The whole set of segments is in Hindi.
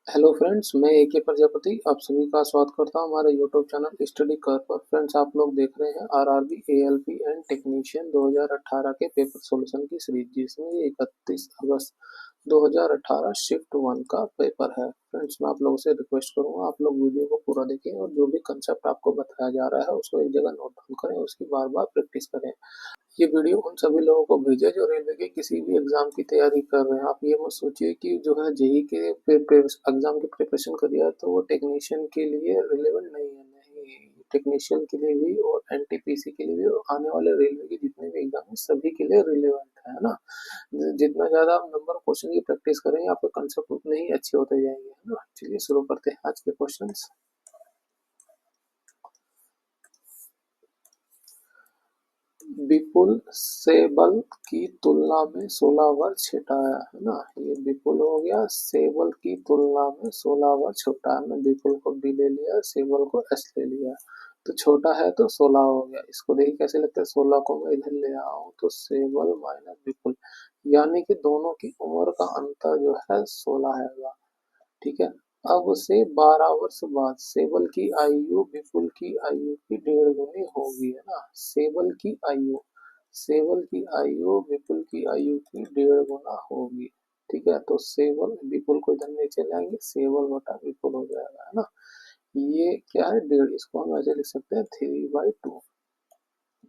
हेलो फ्रेंड्स, मैं ए.के. प्रजापति आप सभी का स्वागत करता हूं हमारे यूट्यूब चैनल स्टडी कर पर। फ्रेंड्स, आप लोग देख रहे हैं आरआरबी एएलपी एंड टेक्नीशियन 2018 के पेपर सॉल्यूशन की सीरीज, जिसमें 31 अगस्त 2018 शिफ्ट 1 का पेपर है। फ्रेंड्स, मैं आप लोगों से रिक्वेस्ट करूंगा आप लोग वीडियो को पूरा देखें और जो भी कंसेप्ट आपको बताया जा रहा है उसको एक जगह नोट डाउन करें, उसकी बार बार प्रैक्टिस करें। ये वीडियो उन सभी लोगों को भेजे जो रेलवे के किसी भी एग्जाम की तैयारी कर रहे हैं। आप ये मत सोचिए कि जो है जेई के एग्जाम की प्रिपरेशन कर दिया तो वो टेक्नीशियन के लिए रिलेवेंट नहीं है। नहीं, टेक्नीशियन के लिए भी और एनटीपीसी के लिए भी और आने वाले रेलवे के जितने भी एग्जाम है सभी के लिए रिलेवेंट है ना। जितना ज्यादा आप नंबर क्वेश्चन की प्रैक्टिस करेंगे आपके कंसेप्ट उतने ही अच्छे होते जाएंगे, है ना। चलिए शुरू करते हैं आज के क्वेश्चन। विपुल से बल की तुलना में 16 वर्ष छोटा है ना। ये विपुल हो गया, सेबल की तुलना में 16 वर्ष छोटा है। मैं विपुल को बी ले लिया, सेबल को एस ले लिया, तो छोटा है तो 16 हो गया। इसको देखिए कैसे लगता है, 16 को मैं इधर ले आऊं तो सेबल माइनस विपुल, यानी कि दोनों की उम्र का अंतर जो है 16 है। ठीक है। अब से 12 वर्ष बाद सेबल की आयु विपुल की आयु की 1.5 गुनी होगी, है ना। सेबल की आयु विपुल की आयु की 1.5 गुना होगी। ठीक है, तो सेबल विपुल को इधर नीचे लाएंगे, सेबल बटा विपुल हो जाएगा, है ना। ये क्या है, 1.5, इसको हम ऐसे लिख सकते हैं 3/2।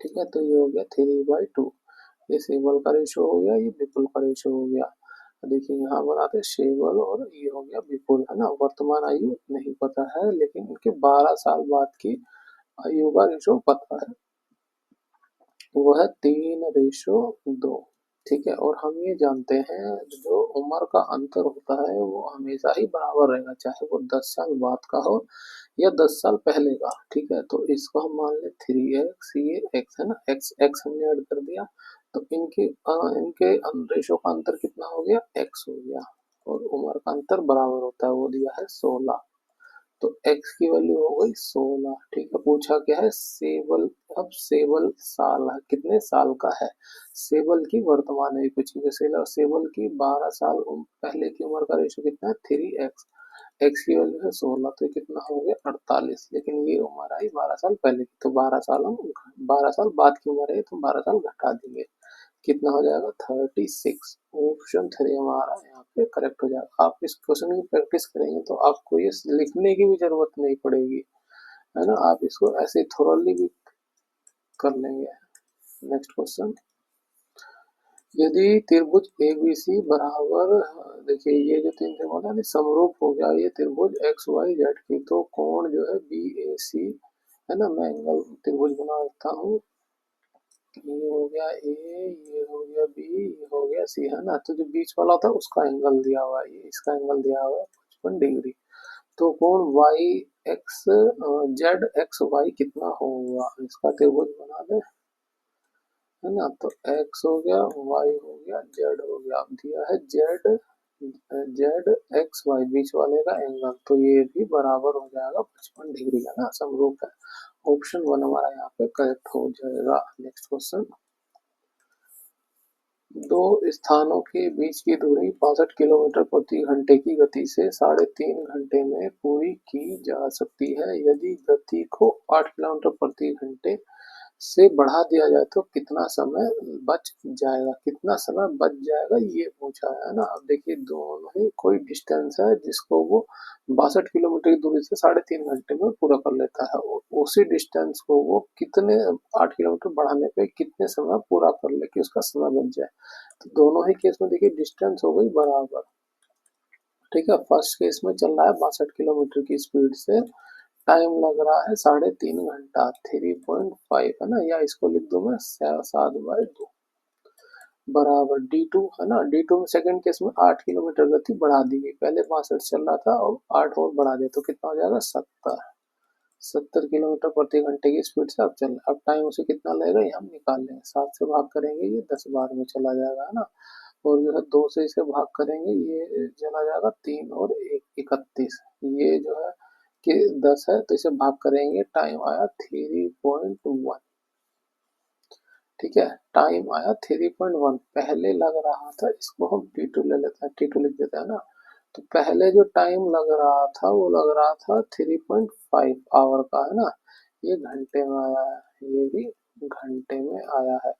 ठीक है, तो ये हो गया 3/2। ये सेबल का रेशो हो गया, ये विपुल का रेशो हो गया। देखिए यहाँ बनाते सेबल और ये हो गया विपुल, है ना। वर्तमान आयु नहीं पता है लेकिन इनके 12 साल बाद की आयु का रेशो पता है, वो है 3/2। ठीक है, और हम ये जानते हैं जो उम्र का अंतर होता है वो हमेशा ही बराबर रहेगा, चाहे वो 10 साल बाद का हो या 10 साल पहले का। ठीक है, तो इसको हम मान ले 3x, ये x है ना, x x हमने ऐड कर दिया, तो इनके रेशो का अंतर कितना हो गया, x हो गया। और उम्र का अंतर बराबर होता है, वो दिया है 16, तो x की वैल्यू हो गई 16। ठीक है, पूछा क्या है, सेबल। अब सेबल साल है, कितने साल का है, सेबल की वर्तमान आयु पूछी, जैसे सेबल की 12 साल पहले की उम्र का रेशो कितना है 3x, एक्स की वैल्यू है 16, तो ये कितना हो गया 48। लेकिन ये उम्र आई 12 साल पहले की, तो 12 साल बाद की उम्र है तो 12 साल घटा देंगे, कितना हो जाएगा 36। ऑप्शन 3 हमारा यहाँ पे करेक्ट हो जाएगा। आप इस क्वेश्चन की प्रैक्टिस करेंगे तो आपको ये लिखने की भी जरूरत नहीं पड़ेगी, है ना। आप इसको ऐसे थोरली भी कर लेंगे। नेक्स्ट क्वेश्चन, यदि त्रिभुज एबीसी बराबर, देखिए ये जो तीन त्रिभुज है समरूप हो गया, ये त्रिभुज एक्स वाई जेड की, तो कोण जो है बी ए सी, है ना। मैं एंगल त्रिभुज बना लेता हूँ, ये हो गया ए, ये हो गया बी, ये हो गया सी, है ना। तो जो बीच वाला था उसका एंगल दिया हुआ है, ये इसका एंगल दिया हुआ है 55 डिग्री। तो कोण Y X Z X Y कितना होगा, इसका त्रिभुज बना दे, है ना। तो x हो गया, y हो गया, z हो गया। अब दिया है z x y, बीच वाले का एंगल, तो ये भी बराबर हो जाएगा 55 डिग्री, है ना, समरूप है। ऑप्शन 1 हमारा यहाँ पे करेक्ट हो जाएगा। नेक्स्ट क्वेश्चन, दो स्थानों के बीच की दूरी 65 किलोमीटर प्रति घंटे की गति से 3.5 घंटे में पूरी की जा सकती है। यदि गति को 8 किलोमीटर प्रति घंटे से बढ़ा दिया जाए तो कितना समय बच जाएगा, कितना समय बच जाएगा ये पूछा है ना। अब देखिए दोनों ही कोई डिस्टेंस है जिसको वो 62 किलोमीटर की दूरी से 3.5 घंटे में पूरा कर लेता है, उसी डिस्टेंस को वो कितने 8 किलोमीटर बढ़ाने पे कितने समय पूरा कर ले कि उसका समय बच जाए। तो दोनों ही केस में देखिए डिस्टेंस हो गई बराबर। ठीक है, फर्स्ट केस में चल रहा है 62 किलोमीटर की स्पीड से, टाइम लग रहा है 3.5 घंटा, 3.5, है ना। या इसको लिख दूं मैं 7/2 बराबर D2, है ना। D2 में सेकंड केस में 8 किलोमीटर गति बढ़ा दी गई, पहले 62 चल रहा था और 8 और बढ़ा दे तो कितना हो जाएगा 70 किलोमीटर प्रति घंटे की स्पीड से अब चल। अब टाइम उसे कितना लगेगा ये हम निकाल लेंगे, 7 से भाग करेंगे ये 10 बार में चला जाएगा, है ना। और जो है 2 से इसे भाग करेंगे ये चला जाएगा 3 और 1 31, ये जो है कि 10 है तो इसे भाग करेंगे, टाइम आया 3.1। ठीक है, टाइम आया 3.1, पहले लग रहा था, इसको हम T2 ले लेते हैं, T2 लिख देते हैं ना। तो पहले जो टाइम लग रहा था वो लग रहा था 3.5 आवर का, है ना। ये घंटे में आया है, ये भी घंटे में आया है।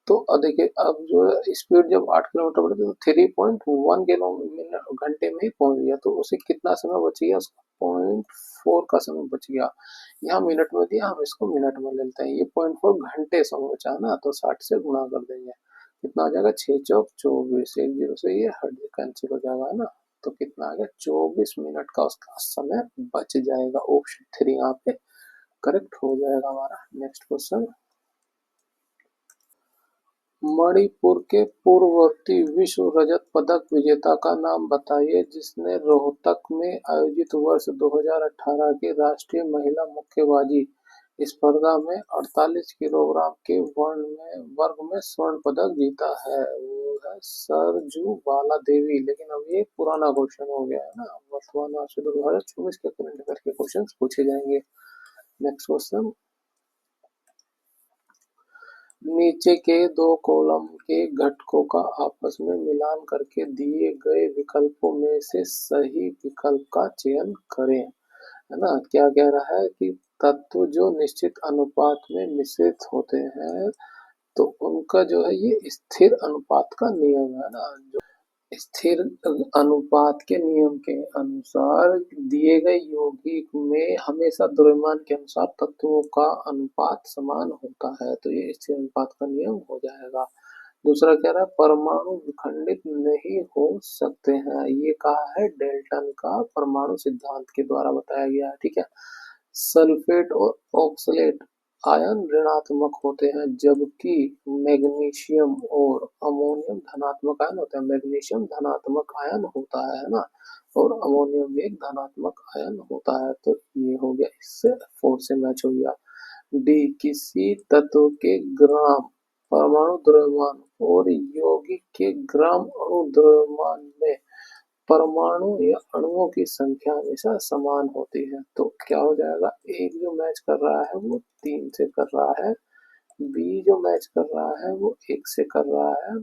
तो देखिए अब जो स्पीड जब 8 किलोमीटर बढ़ी तो 3.1 किलोमीटर घंटे में ही पहुंच गया, तो उसे कितना समय बच गया, उसका 0.4 का समय बच गया। यहाँ मिनट में दिया, हम इसको मिनट में ले लेते हैं। ये 0.4 घंटे समय बचा ना, तो 60 से गुणा कर देंगे, कितना हो जाएगा, 6 चौक 24, एक जीरो से ये हट कैंसिल हो जाएगा, है ना। तो कितना आ गया, 24 मिनट का उसका समय बच जाएगा। ऑप्शन 3 यहाँ पे करेक्ट हो जाएगा हमारा। नेक्स्ट क्वेश्चन, मणिपुर के पूर्ववर्ती विश्व रजत पदक विजेता का नाम बताइए जिसने रोहतक में आयोजित वर्ष 2018 की राष्ट्रीय महिला मुक्केबाजी स्पर्धा में 48 किलोग्राम के वर्ग में स्वर्ण पदक जीता है। वो है सरजू बाला देवी। लेकिन अब ये पुराना क्वेश्चन हो गया है ना, वर्तमान वर्ष 2024 के करंट अफेयर के क्वेश्चन पूछे जाएंगे। नेक्स्ट क्वेश्चन, नीचे के दो कॉलम के घटकों का आपस में मिलान करके दिए गए विकल्पों में से सही विकल्प का चयन करें, है ना। क्या कह रहा है कि तत्व जो निश्चित अनुपात में मिश्रित होते हैं तो उनका जो है ये स्थिर अनुपात का नियम है ना। स्थिर अनुपात के नियम के अनुसार दिए गए यौगिक में हमेशा द्रव्यमान के अनुसार तत्वों का अनुपात समान होता है, तो ये स्थिर अनुपात का नियम हो जाएगा। दूसरा कह रहा है परमाणु विखंडित नहीं हो सकते हैं, ये कहा है डेल्टन का परमाणु सिद्धांत के द्वारा बताया गया है, ठीक है। सल्फेट और ऑक्सलेट आयन ऋणात्मक होते हैं जबकि मैग्नीशियम और अमोनियम धनात्मक आयन होते हैं। मैग्नीशियम धनात्मक आयन होता है ना, और अमोनियम भी एक धनात्मक आयन होता है। तो ये हो गया, इससे 4 से मैच हो गया। डी, किसी तत्व के ग्राम परमाणु द्रव्यमान और यौगिक के ग्राम अणु द्रव्यमान में परमाणु या अणुओं की संख्या हमेशा समान होती है। तो क्या हो जाएगा, एक जो मैच कर रहा है वो 3 से कर रहा है, बी जो मैच कर रहा है वो 1 से कर रहा है,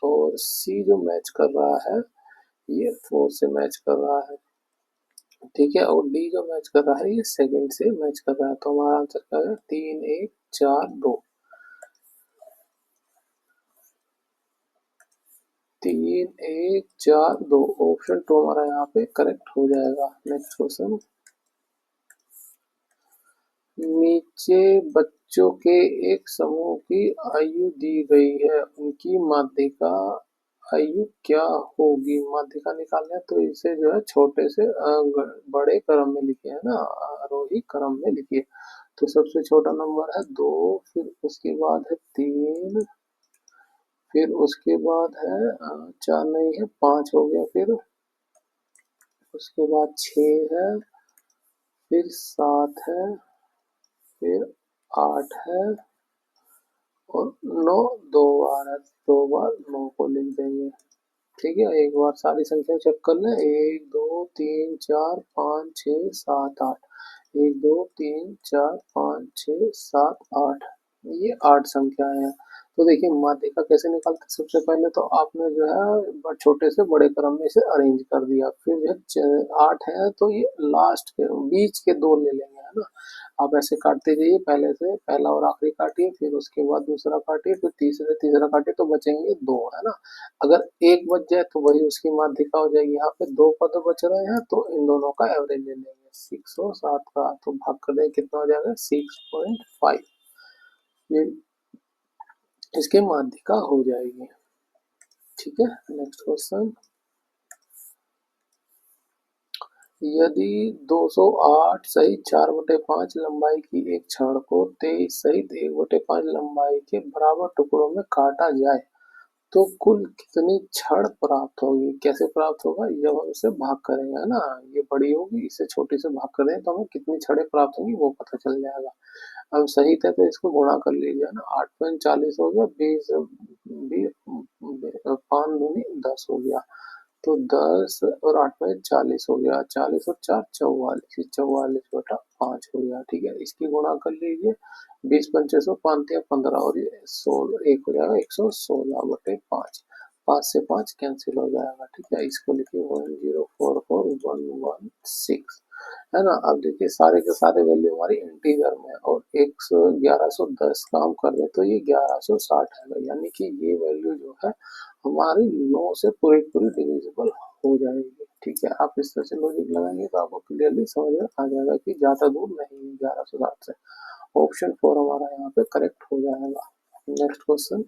और सी जो मैच कर रहा है ये 4 से मैच कर रहा है, ठीक है। और डी जो मैच कर रहा है ये सेकंड से मैच कर रहा है। तो हमारा आंसर क्या है, 3 1 4 2। 3 1 4 2 ऑप्शन 2 हमारा यहाँ पे करेक्ट हो जाएगा। नेक्स्ट क्वेश्चन, नीचे बच्चों के एक समूह की आयु दी गई है, उनकी माध्यिका आयु क्या होगी। माध्यिका निकालना है तो इसे जो है छोटे से बड़े क्रम में लिखे, है ना, आरोही क्रम में लिखिए। तो सबसे छोटा नंबर है 2, फिर उसके बाद है 3, फिर उसके बाद है 4 नहीं है 5 हो गया, फिर उसके बाद 6 है, फिर 7 है, फिर 8 है, और 9 2 बार है, 2 बार 9 को लिख देंगे, ठीक है। एक बार सारी संख्या चेक कर लें, 1 2 3 4 5 6 7 8, 1 2 3 4 5 6 7 8, ये 8 संख्याएं हैं। तो देखिए माध्यिका कैसे निकालते, सबसे पहले तो आपने जो है छोटे से बड़े क्रम में इसे अरेंज कर दिया, फिर जो है 8 है तो ये लास्ट के बीच के 2 ले लेंगे, है ना। आप ऐसे काटते जाइए, पहले से पहला और आखिरी काटिए, फिर उसके बाद दूसरा काटिए, फिर तीसरे तीसरा काटिए, तो बचेंगे 2, है ना। अगर एक बच जाए तो वही उसकी माध्यिका हो जाएगी। यहाँ पे 2 पद बच रहे हैं तो इन दोनों का एवरेज ले लेंगे, 6 और 7 का, तो भाग कर देंगे, कितना हो जाएगा 6.5, ये इसकी माध्यिका हो जाएगी, ठीक है। नेक्स्ट क्वेश्चन, यदि 208 सहित 4/5 लंबाई की एक छड़ को 23 सहित 1/5 लंबाई के बराबर टुकड़ों में काटा जाए तो कुल कितनी छड़ प्राप्त होगी। कैसे प्राप्त होगा, जब हम इसे भाग करेंगे, है ना, ये बड़ी होगी, इसे छोटी से भाग करें तो हमें कितनी छड़ें प्राप्त होंगी वो पता चल जाएगा। अब सही थे तो इसको गुणा कर लीजिए, है ना, 8 40 हो गया, 20 5 दूनी 10 हो गया, तो 10 और 8 में 40 हो गया, 40 और 4 44, 44/5 हो गया, ठीक है। इसकी गुणा कर लीजिए, 20 पंचे 100 15 और ये 16 एक हो जाएगा, 116/5, 5 से 5 कैंसिल हो जाएगा, ठीक है। इसको लिखिए 10 116 है ना। अब देखिए सारे के सारे वैल्यू हमारी इंटीजर में है और 1110 काम कर रहे तो ये 1160 है, यानी कि ये वैल्यू जो है हमारी 9 से पूरी पूरी डिविजिबल हो जाएगी। ठीक है, आप इस तरह से लॉजिक लगाएंगे तो आपको क्लियरली समझ में आ जाएगा कि ज्यादा दूर नहीं है 1160 से। ऑप्शन 4 हमारा यहाँ पे करेक्ट हो जाएगा। नेक्स्ट क्वेश्चन,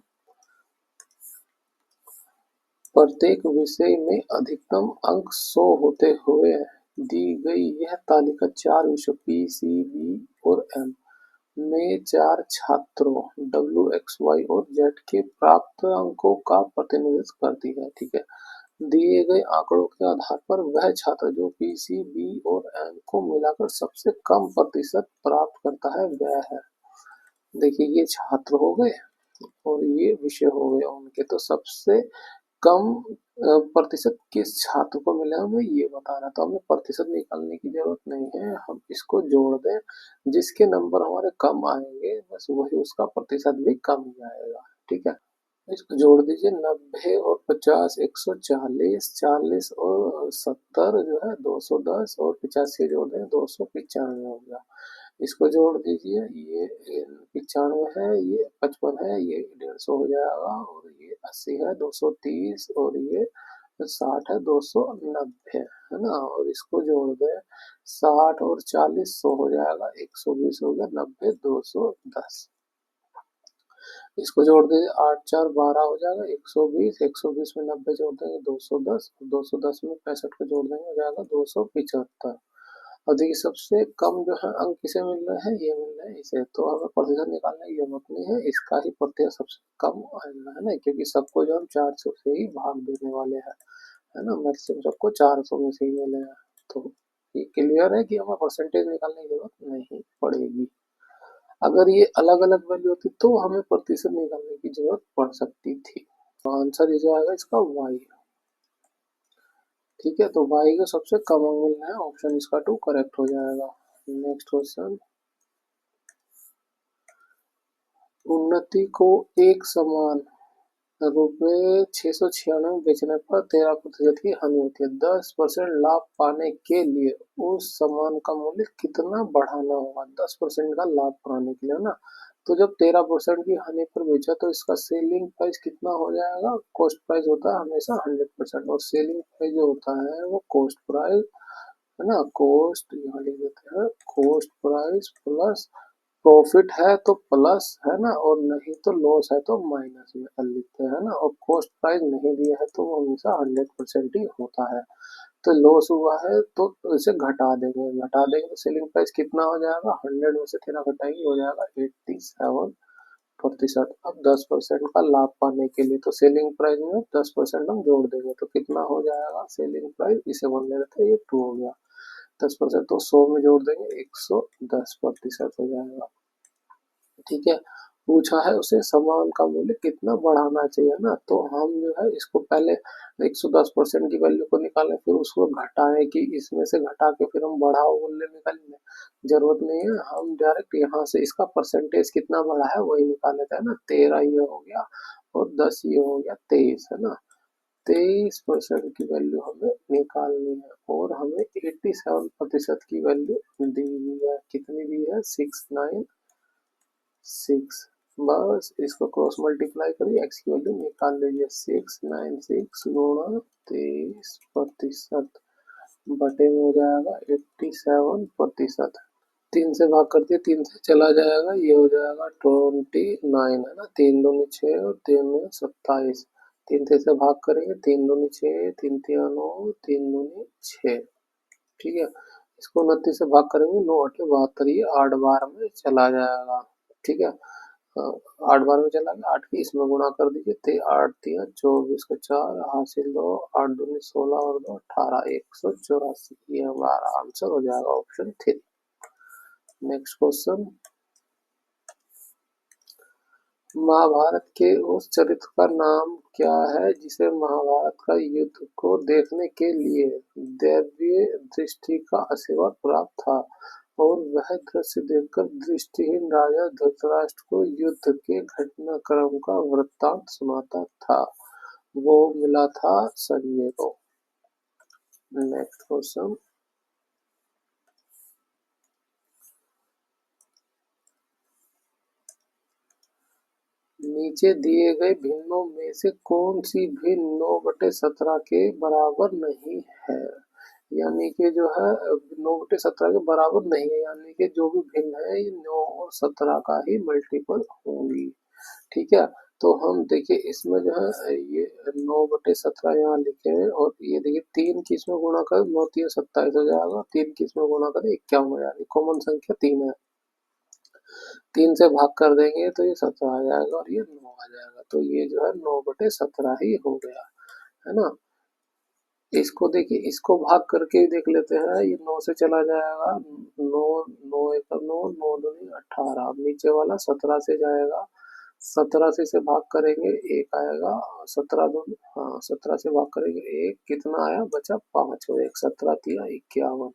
प्रत्येक विषय में अधिकतम अंक 100 होते हुए दी गई यह तालिका 4 विषयों पी, सी, बी और एम में 4 छात्रों डब्ल्यू, एक्स, वाई और जेड के प्राप्त अंकों का प्रतिनिधित्व करती है। ठीक है, दिए गए आंकड़ों के आधार पर वह छात्र जो पी, सी, बी और एम को मिलाकर सबसे कम प्रतिशत प्राप्त करता है वह है। देखिए ये छात्र हो गए और ये विषय हो गए उनके, तो सबसे कम प्रतिशत किस छात्र को मिला हमें ये बताना, तो हमें प्रतिशत निकालने की जरूरत नहीं है, हम इसको जोड़ दें, जिसके नंबर हमारे कम आएंगे बस वही उसका प्रतिशत भी कम ही आएगा। ठीक है, इसको जोड़ दीजिए, 90 और 50 140, 40 और 70 जो है 210 और 85 जोड़ दें 295 हो गया। इसको जोड़ दीजिए, ये 95 है, ये 55 है, ये 150 हो जाएगा और ये 80 है 230 और ये 60 है 290 है ना। और इसको जोड़ दें 60 और 40 100 हो जाएगा, 120 हो गया, 90 210। इसको जोड़ दीजिए, 8 4 12 हो जाएगा, 120, 120 में 90 जोड़ देंगे 210, 210 में 65 को जोड़ देंगे हो जाएगा 275। और देखिए सबसे कम जो है अंक किसे मिल रहे हैं, ये मिल रहे हैं इसे, तो हमें प्रतिशत निकालने की जरूरत नहीं है, इसका ही प्रतिशत सबसे कम आएगा है ना, क्योंकि सबको जो हम 400 से ही भाग देने वाले हैं है ना, मैक्सिमम सबको 400 में से ही मिले हैं। तो ये क्लियर है कि हमें परसेंटेज निकालने की जरूरत नहीं पड़ेगी। अगर ये अलग अलग वैल्यू होती तो हमें प्रतिशत निकालने की जरूरत पड़ सकती थी। तो आंसर ये जो आएगा इसका वाई। ठीक है, तो वाई का सबसे कम अंक मिलना है, ऑप्शन इसका 2 करेक्ट हो जाएगा। नेक्स्ट क्वेश्चन, उन्नति को एक समान रुपये 696 बेचने पर 13% की हानि होती है, 10% लाभ पाने के लिए उस सामान का मूल्य कितना बढ़ाना होगा, 10% का लाभ पाने के लिए ना। तो जब 13% की हानि पर बेचा तो इसका सेलिंग प्राइस कितना हो जाएगा, कॉस्ट प्राइस होता है हमेशा 100% और सेलिंग प्राइस जो होता है वो कॉस्ट प्राइस है ना, कॉस्ट यहाँ लिख देते हैं, कॉस्ट प्राइस प्लस प्रॉफिट है तो प्लस है ना, और नहीं तो लॉस है तो माइनस में कर लिखते हैं ना, और कॉस्ट प्राइस नहीं दिया है तो वो हमेशा 100% ही होता है। तो लॉस हुआ है तो इसे घटा देंगे तो सेलिंग प्राइस कितना हो जाएगा, 100 में से 13 घटाएंगे हो जाएगा 87%। अब 10% का लाभ पाने के लिए तो सेलिंग प्राइस में 10% हम जोड़ देंगे तो कितना हो जाएगा, सेलिंग प्राइस इसे बोलने रहते ये 2 हो गया, 10% तो 100 में जोड़ देंगे 110% हो जाएगा। ठीक है, पूछा है उसे सामान का मूल्य कितना बढ़ाना चाहिए ना, तो हम जो है इसको पहले 110% की वैल्यू को निकालें, फिर उसको घटाएं कि इसमें से घटा के फिर हम बढ़ाओ मूल्य निकालेंगे, जरूरत नहीं है, हम डायरेक्ट यहाँ से इसका परसेंटेज कितना बढ़ा है वही निकाल लेते हैं ना। 13 ये हो गया और 10 ये हो गया 23 है ना, 23% की वैल्यू हमें निकालनी है और हमें 87% की वैल्यू दी हुई है, कितनी दी है 696। बस इसको क्रॉस मल्टीप्लाई करिए, एक्स की वैल्यू निकाल लीजिए, 696 गुणा 23% बटे में हो जाएगा 87%। 3 से भाग कर दिए, 3 से चला जाएगा, ये हो जाएगा 29 है ना, 3 दूनी 6 और 3 दूनी 27, 3 से भाग करेंगे, 3 दूनी 6, 3 तिया 9, 3 दूनी 6। ठीक है, इसको 29 से भाग करेंगे, 9 8 72, ये 8 बार में चला जाएगा। ठीक है, 8 बार में चला गया, 8 की इसमें गुणा कर दीजिए, 8 तिया 24 का 4 हासिल 2, 8 दूनी 16 और 2 18, 184, ये हमारा आंसर हो जाएगा ऑप्शन 3। नेक्स्ट क्वेश्चन, महाभारत के उस चरित्र का नाम क्या है जिसे महाभारत का युद्ध को देखने के लिए दैवीय दृष्टि का आशीर्वाद प्राप्त था और वह दृश्य देखकर दृष्टिहीन राजा धृतराष्ट्र को युद्ध के घटनाक्रम का वृत्तांत सुनाता था, वो मिला था संजय को। नेक्स्ट क्वेश्चन, नीचे दिए गए भिन्नों में से कौन सी भिन्न 9/17 के बराबर नहीं है? यानी कि जो है 9/17 के बराबर नहीं है, यानी कि जो भी भिन्न है ये 9 और 17 का ही मल्टीपल होंगी। ठीक है, तो हम देखिए इसमें जो है ये 9/17 यहाँ लिखे हैं, और ये देखिए 3 की इसमें गुणा कर 9 3 27 हो जाएगा, 3 की इसमें गुणा कर 51 हो जाएगी, कॉमन संख्या 3 है, 3 से भाग कर देंगे तो ये 17 आ जाएगा और ये 9 आ जाएगा, तो ये जो है 9/17 ही हो गया, है ना। इसको देखिए, इसको भाग करके देख लेते हैं, ये 9 से चला जाएगा, 9 9 एक 9 9 दूनी 18, अब नीचे वाला 17 से जाएगा, 17 से इसे भाग करेंगे एक आएगा, 17 दूनी, हाँ 17 से भाग करेंगे एक, कितना आया बचा 5 और एक 17 तिया 51,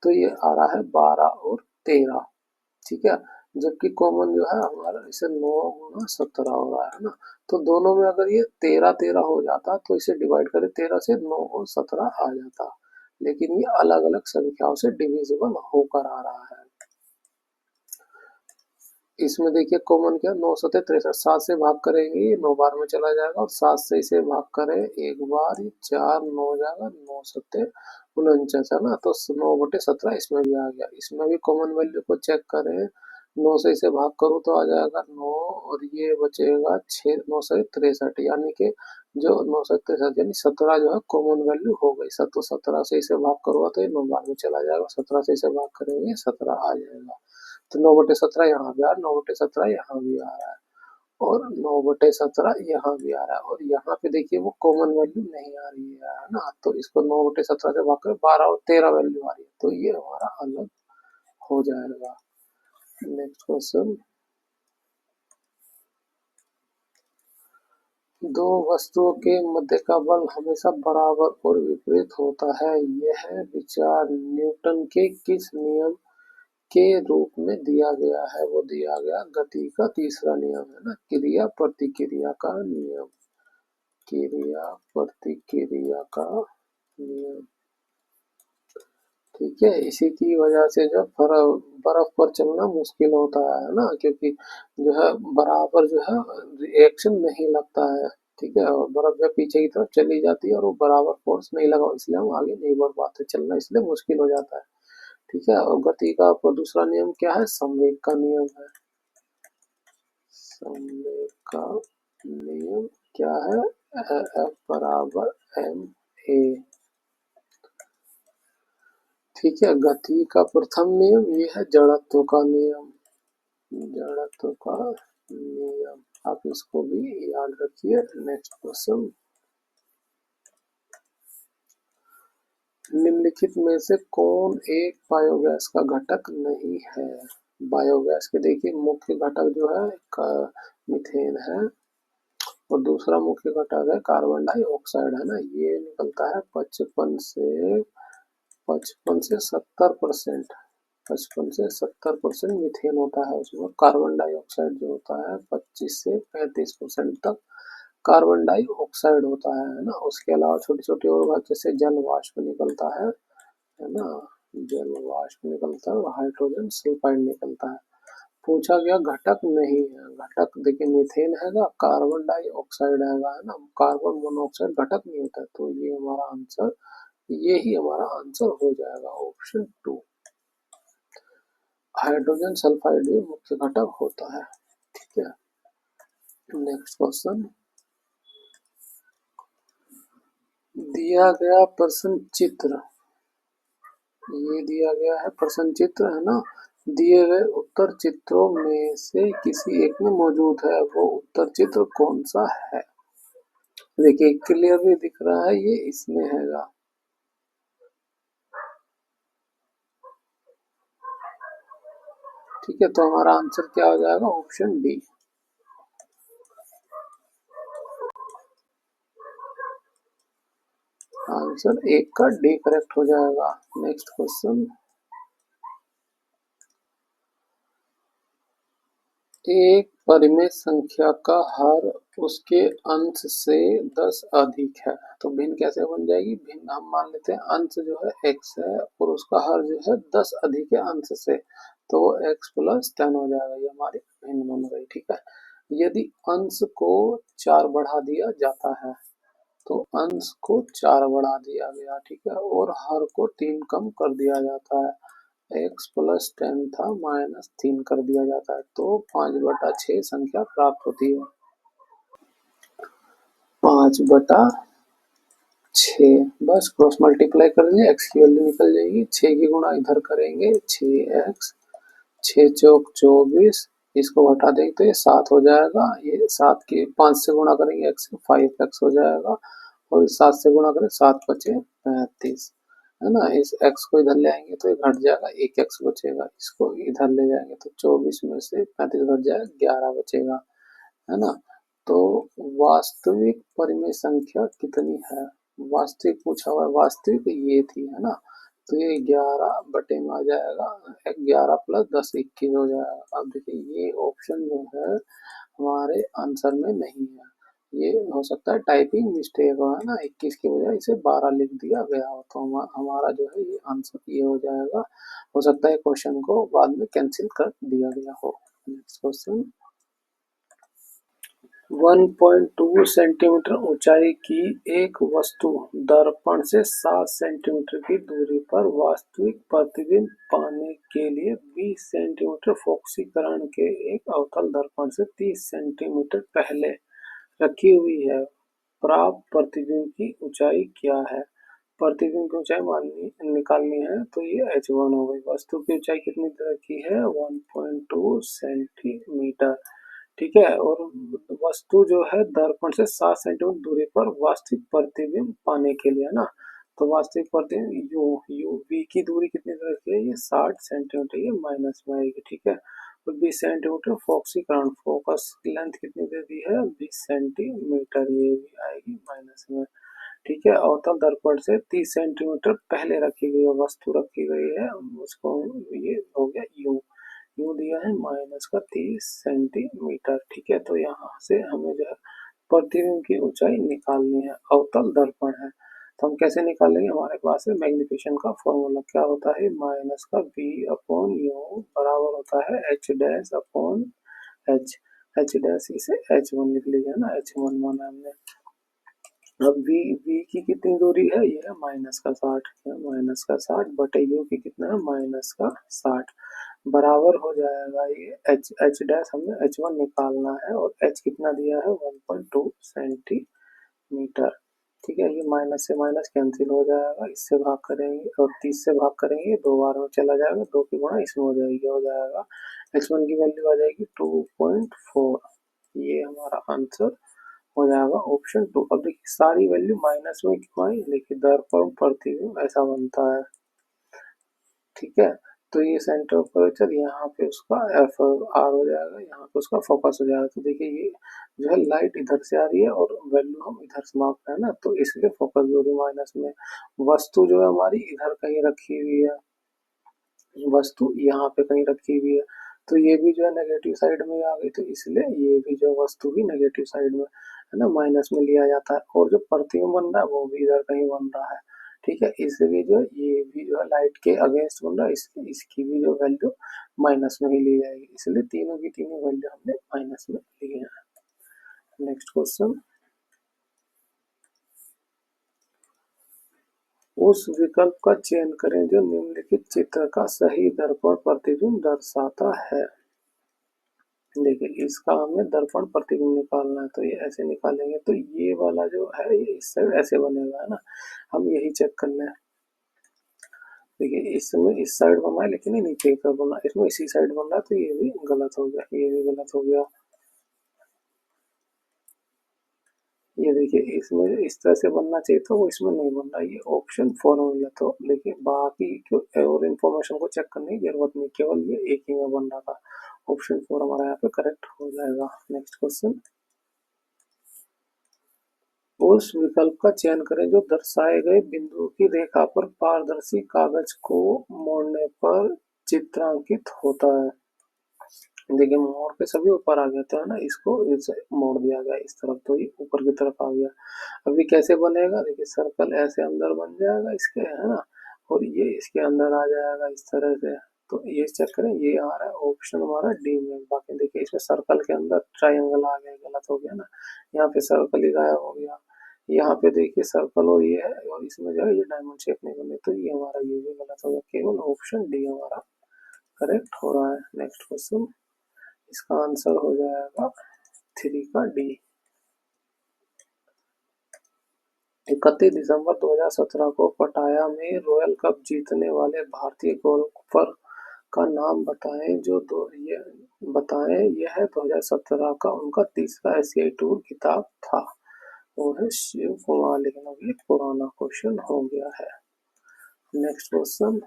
तो ये आ रहा है 12 और 13। ठीक है, जबकि कॉमन जो है हमारा इसे 9 गुना 17 हो रहा है ना, तो दोनों में अगर ये 13 13 हो जाता तो इसे डिवाइड करें 13 से 9 और 17 आ जाता, लेकिन ये अलग अलग संख्याओं से डिविजिबल होकर आ रहा है। इसमें देखिए कॉमन क्या, 9 7 63, 7 से भाग करेंगे ये 9 बार में चला जाएगा, और 7 से इसे भाग करें एक बार, ये 4 9 हो जाएगा, 9 7 49 है ना, तो 9/17 इसमें भी आ गया। इसमें भी कॉमन वैल्यू को चेक करें, 9 से इसे भाग करूँ तो आ जाएगा 9, और ये बचेगा 6 9 से 63, यानी कि जो 9 से 63 यानी 17 जो है कॉमन वैल्यू हो गई, तो 17 से इसे भाग करूँगा तो ये 9 बार में चला जाएगा, 17 से इसे भाग करेंगे 17 आ जाएगा, तो 9/17 यहाँ भी आ रहा है, 9/17 यहाँ भी आ रहा है, और 9/17 यहाँ भी आ रहा है, और यहाँ पे देखिए वो कॉमन वैल्यू नहीं आ रही है ना, तो इसको 9/17 से भाग कर 12 और 13 वैल्यू आ रही है, तो ये हमारा अलग हो जाएगा। नेक्स्ट क्वेश्चन, दो वस्तुओं के मध्य का बल हमेशा बराबर और विपरीत होता है, यह विचार न्यूटन के किस नियम के रूप में दिया गया है? वो दिया गया गति का तीसरा नियम है ना, क्रिया प्रतिक्रिया का नियम, क्रिया प्रतिक्रिया का नियम। ठीक है, इसी की वजह से जो बर्फ पर चलना मुश्किल होता है ना, क्योंकि जो है बराबर जो है रिएक्शन नहीं लगता है। ठीक है, और बर्फ जब पीछे की तरफ चली जाती है और वो बराबर फोर्स नहीं लगा, इसलिए हम आगे नहीं बढ़ पाते, चलना इसलिए मुश्किल हो जाता है। ठीक है, और गति का दूसरा नियम क्या है? संवेग का नियम है। संवेग का नियम क्या है? एफ बराबर एम ए। ठीक है, गति का प्रथम नियम ये है जड़त्व का नियम, जड़त्व का नियम, आप इसको भी याद रखिए। नेक्स्ट क्वेश्चन, निम्नलिखित में से कौन एक बायोगैस का घटक नहीं है? बायोगैस के देखिए मुख्य घटक जो है मीथेन है, और दूसरा मुख्य घटक है कार्बन डाइऑक्साइड, है ना, ये निकलता है 55 से 70%, 55 से 70% मीथेन होता है उसमें, कार्बन डाइऑक्साइड जो होता है 25 से 35% तक कार्बन डाइऑक्साइड होता है ना। उसके अलावा छोटी छोटी और बात, जैसे जल वाष्प निकलता है ना, जल वाष्प निकलता है, और हाइड्रोजन सल्फाइड निकलता है। पूछा गया घटक नहीं है, घटक देखिए मीथेन हैगा, कार्बन डाइऑक्साइड हैगा, है ना, कार्बन मोनोऑक्साइड घटक नहीं होता है, तो ये हमारा आंसर, ये ही हमारा आंसर हो जाएगा ऑप्शन 2। हाइड्रोजन सल्फाइड भी मुख्य घटक होता है। ठीक है, नेक्स्ट क्वेश्चन, दिया गया प्रश्न चित्र, ये दिया गया है प्रश्न चित्र, है ना, दिए गए उत्तर चित्रों में से किसी एक में मौजूद है, वो उत्तर चित्र कौन सा है? देखिए क्लियरली दिख रहा है ये इसमें हैगा। ठीक है, तो हमारा आंसर क्या हो जाएगा? Option D. आंसर एक का डी करेक्ट हो जाएगा। नेक्स्ट क्वेश्चन, एक परिमेय संख्या का हर उसके अंश से 10 अधिक है, तो भिन्न कैसे बन जाएगी? भिन्न हम मान लेते हैं अंश जो है x है और उसका हर जो है 10 अधिक है अंश से, तो x प्लस 10 हो जाएगा, ये हमारी भिन्न बन गई। ठीक है, यदि अंश को 4 बढ़ा दिया जाता है, तो अंश को 4 बढ़ा दिया गया, ठीक है, और हर को 3 कम कर दिया जाता है, x प्लस 10 था माइनस 3 कर दिया जाता है, तो 5/6 संख्या प्राप्त होती है। 5/6 बस क्रॉस मल्टीप्लाई कर लिए, x की वैल्यू निकल जाएगी, 6 की गुणा इधर करेंगे 6x, 6 चौक 24, इसको हटा देंगे तो ये 7 हो जाएगा, ये 7 के 5 से गुणा करेंगे x से 5x हो जाएगा, और 7 से गुणा करें 7 बचे 35, है ना। इस x को इधर ले आएंगे तो ये घट जाएगा, एक x बचेगा, इसको इधर ले जाएंगे तो 24 में से 35 घट जाएगा, 11 बचेगा, है ना। तो वास्तविक परिमेय संख्या कितनी है? वास्तविक पूछा हुआ है, वास्तविक ये थी, है ना, तो ये 11 बटे में आ जाएगा, 11 प्लस 10 21 हो जाएगा। अब देखिए ये ऑप्शन जो है हमारे आंसर में नहीं है, ये हो सकता है टाइपिंग मिस्टेक हो, है ना, 21 की बजाय इसे 12 लिख दिया गया हो, तो हमारा जो है ये आंसर ये हो जाएगा। हो सकता है क्वेश्चन को बाद में कैंसिल कर दिया गया हो। नेक्स्ट क्वेश्चन, 1.2 सेंटीमीटर ऊंचाई की एक वस्तु दर्पण से 7 सेंटीमीटर की दूरी पर वास्तविक प्रतिबिंब पाने के लिए 20 सेंटीमीटर फोकसीकरण के एक अवतल दर्पण से 30 सेंटीमीटर पहले रखी हुई है। प्राप्त प्रतिबिंब की ऊंचाई क्या है? प्रतिबिंब की ऊंचाई निकालनी है, तो ये h1 हो गई। वस्तु की ऊंचाई कितनी तरह की है? 1.2 सेंटीमीटर, ठीक है, और वस्तु जो है दर्पण से 7 सेंटीमीटर दूरी पर वास्तविक प्रतिबिंब पाने के लिए, है ना, तो वास्तविक प्रतिबिंब यू यू वी की दूरी कितनी तरह की है? ये 60 सेंटीमीटर, ये माइनस में आएगी, ठीक है, और 20 सेंटीमीटर फोकसीकरण, फोकस लेंथ कितनी दे दी है? 20 सेंटीमीटर, ये भी आएगी माइनस में, ठीक है। अवतल दर्पण से 30 सेंटीमीटर पहले रखी गई वस्तु रखी गई है, उसको ये हो गया यू, यू दिया है माइनस का 30 सेंटीमीटर, ठीक है। तो यहाँ से हमें जो है प्रतिबिंब की ऊंचाई निकालनी है, अवतल दर्पण है, तो हम कैसे निकालेंगे? हमारे पास है मैग्निफिकेशन का फॉर्मूला, क्या होता है? माइनस का बी अपॉन यू बराबर होता है H dash upon H, H dash इसे h1 लिख लीजिए ना, h1 माना हमने। अब वी की कितनी दूरी है? ये है माइनस का 60, माइनस का 60 बटे यू की कितना है? माइनस का 60, बराबर हो जाएगा ये एच, एच डैश हमें h1 निकालना है, और h कितना दिया है? 1.2 सेंटीमीटर, ठीक है। ये माइनस से माइनस कैंसिल हो जाएगा, इससे भाग करेंगे और 30 से भाग करेंगे, 2 बार में चला जाएगा, 2 की गुणा इसमें हो जाएगी, हो जाएगा h1 की वैल्यू आ जाएगी 2.4, ये हमारा आंसर हो जाएगा ऑप्शन 2। अब देखिए सारी वैल्यू माइनस में क्यों आई? देखिए दर्पण प्रतिबिंब ऐसा बनता है, ठीक है, तो ये सेंटर ऑफ कर्वेचर यहाँ पे उसका एफ आर हो जाएगा, यहाँ पे उसका फोकस हो जाएगा, तो देखिए ये जो है लाइट इधर से आ रही है और वैल्यू हम इधर से माप रहे हैं ना, तो इसलिए फोकस दूरी माइनस में। वस्तु जो है हमारी इधर कहीं रखी हुई है, वस्तु यहाँ पे कहीं रखी हुई है, तो ये भी जो है नेगेटिव साइड में आ गई, तो इसलिए ये भी जो वस्तु भी नेगेटिव साइड में, है ना, माइनस में लिया जाता है, और जो प्रतिबिंब बन रहा है वो भी इधर कहीं बन रहा है, ठीक है, इसलिए जो ये भी जो है लाइट के अगेंस्ट बन रहा है, इसलिए इसकी भी जो वैल्यू माइनस में ही ली जाएगी, इसलिए तीनों की तीनों वैल्यू हमने माइनस में ली है। नेक्स्ट क्वेश्चन, उस विकल्प का चयन करें जो निम्नलिखित चित्र का सही दर्पण प्रतिबिंब दर्शाता है। देखिए इसका हमें दर्पण प्रतिबिंब निकालना है, तो ये ऐसे निकालेंगे, तो ये वाला जो है ये इस साइड ऐसे बनेगा, है ना, हम यही चेक कर लें। देखिए इसमें इस साइड बना है, लेकिन ये नीचे की तरफ बना है, इसमें इसी साइड बन रहा है, तो ये भी गलत हो गया, ये भी गलत हो गया। ये देखिए इसमें इस तरह से बनना चाहिए था, वो इसमें नहीं बन रहा, ये ऑप्शन 4 में मिला, तो देखिए बाकी और इन्फॉर्मेशन को चेक करने की जरूरत नहीं, केवल ये एक ही में बन रहा था, ऑप्शन 4 हमारा यहाँ पे करेक्ट हो जाएगा। नेक्स्ट क्वेश्चन, उस विकल्प का चयन करें जो दर्शाए गए बिंदु की रेखा पर पारदर्शी कागज को मोड़ने पर चित्रांकित होता है। देखिए मोड़ पे सभी ऊपर आ गया था, है ना, इसको इस मोड़ दिया गया इस तरफ, तो ये ऊपर की तरफ आ गया। अभी कैसे बनेगा, देखिए सर्कल ऐसे अंदर बन जाएगा इसके, है ना, और ये इसके अंदर आ जाएगा इस तरह से। तो ये चेक करें, ये आ रहा है ऑप्शन हमारा डी में। बाकी देखिए इसमें सर्कल के अंदर ट्रायंगल आ गया, गलत हो गया ना, यहाँ पे सर्कल ही गायब हो गया। यहाँ पे देखिए सर्कल और ये है, और इसमें जो है ये डायमंड शेप नहीं बने, तो ये हमारा ये भी गलत हो गया। केवल ऑप्शन डी हमारा करेक्ट हो रहा है। नेक्स्ट क्वेश्चन, इसका आंसर हो जाएगा 3 का डी। 31 दिसंबर 2017 को पटाया में रॉयल कप जीतने वाले भारतीय गोल्फर का नाम बताएं, जो दो ये बताएं, यह 2017 का उनका तीसरा एशियाई टूर खिताब था। वो है शिव कुमार, लेकिन अब ये पुराना क्वेश्चन हो गया है। नेक्स्ट क्वेश्चन,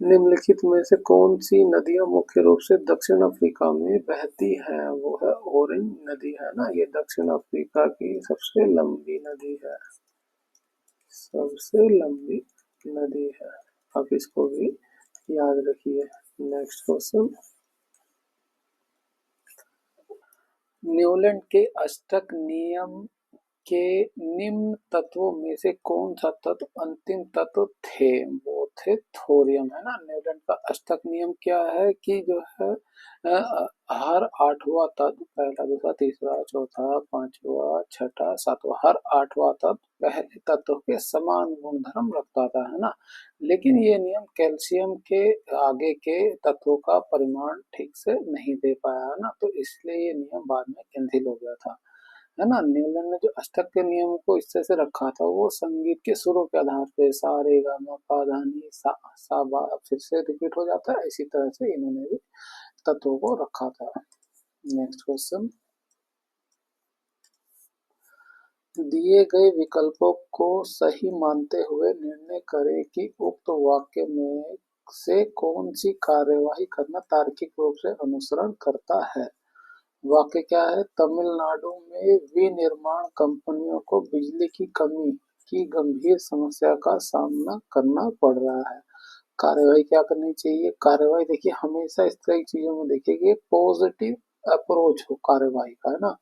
निम्नलिखित में से कौन सी नदियां मुख्य रूप से दक्षिण अफ्रीका में बहती हैं? वो है ऑरेंज नदी, है ना, ये दक्षिण अफ्रीका की सबसे लंबी नदी है, सबसे लंबी नदी है। आप इसको भी याद रखिए। नेक्स्ट क्वेश्चन, न्यूलैंड के अष्टक नियम के निम्न तत्वों में से कौन सा तत्व अंतिम तत्व थे? वो थे थोरियम, है ना। न्यूटन का अष्टक नियम क्या है कि जो है हर आठवां तत्व, पहला दूसरा तीसरा चौथा पांचवा छठा सातवां, हर आठवां तत्व पहले तत्व के समान गुणधर्म रखता था, है ना। लेकिन ये नियम कैल्शियम के आगे के तत्वों का परिमाण ठीक से नहीं दे पाया, है ना, तो इसलिए ये नियम बाद में कैंसिल हो गया था, है ना। न्यूलैंड ने जो अष्टक के नियम को इस तरह से रखा था, वो संगीत के सुरों के आधार पे सा रे गा मा पा धा नी सा बा फिर से रिपीट हो जाता है, इसी तरह से इन्होंने भी तत्वों को रखा था। नेक्स्ट क्वेश्चन, दिए गए विकल्पों को सही मानते हुए निर्णय करें कि उक्त वाक्य में से कौन सी कार्यवाही करना तार्किक रूप से अनुसरण करता है। वाक्य क्या है, तमिलनाडु में विनिर्माण कंपनियों को बिजली की कमी की गंभीर समस्या का सामना करना पड़ रहा है। कार्यवाही क्या करनी चाहिए, कार्यवाही देखिए हमेशा इस तरह की चीजों में देखिए कि पॉजिटिव अप्रोच हो कार्यवाही का, है ना।